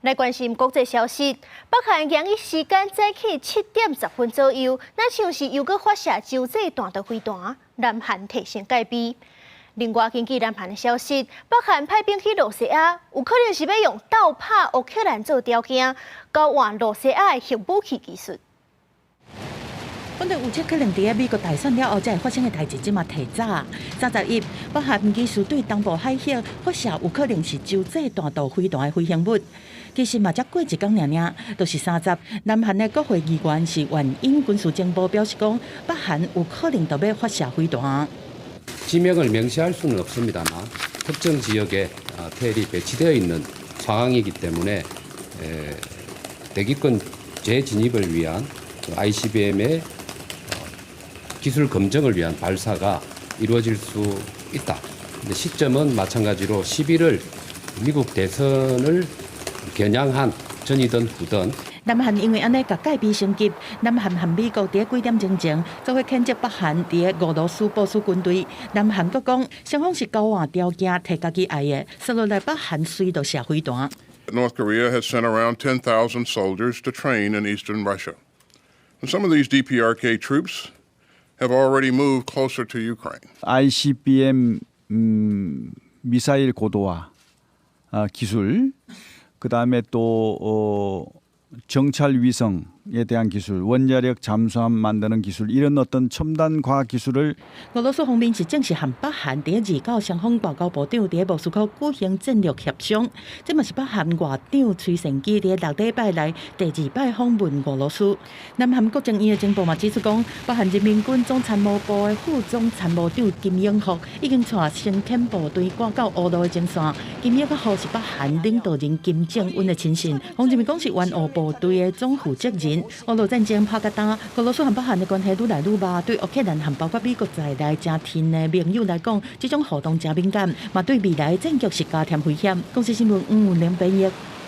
来关心国际消息，北韩洋日时间早起7:10左右，那像是又搁发射洲际弹道飞弹，南韩提升戒备。另外，根据南韩的消息，北韩派兵去罗西亚，有可能是要用倒拍乌克兰做条件，交换罗西亚的核武器技术。本来有可能伫美国大选了后才会发生的代志，即嘛提早。31，北韩技术对东部海峡发射有可能是洲际弹道飞弹的飞行物。其实嘛，才过一天尔，就是30。南韩的国会议员是原因军事情报表示讲，北韩有可能就要发射飞弹。 지명을 명시할 수는 없습니다만 특정 지역에 태일이 배치되어 있는 상황이기 때문에 대기권 재진입을 위한 ICBM의 기술 검증을 위한 발사가 이루어질 수 있다. 근데 시점은 마찬가지로 11월 미국 대선을 겨냥한 전이든 후든 南韩因为安尼甲戒备升级，南韩和美国伫几点钟前就会谴责北韩伫俄罗斯部署军队。南韩阁讲，双方是交换条件，摕家己爱的，说落来北韩随就射飞弹。North Korea has sent around 10,000 soldiers to train in eastern Russia. And some of these DPRK troops have already moved closer to Ukraine. ICBM 미사일 고도화 기술, 그 다음에 또 정찰 위성에 대한 기술, 원자력 잠수함 만드는 기술 이런 어떤 첨단 과학 기술을 俄罗斯方面是正式和北韩第29双方报告部长伫莫斯科举行战略协商，这嘛是北韩外长崔成基伫6礼拜来第2摆访问俄罗斯。南韩国情院的情报嘛指出讲，北韩人民军总参谋部的副总参谋长金永福已经带先遣部队赶到俄罗的前线。金永福是北韩领导人金正恩的亲信，黄人民讲是援俄部队的总负责人。俄罗战争拍甲打，俄罗斯和北韩的关系愈来愈密，对乌克兰和包括美国在内真亲的盟友来讲，这种互动真敏感，嘛对未来战局是加添危险。公司新闻吴文良编译。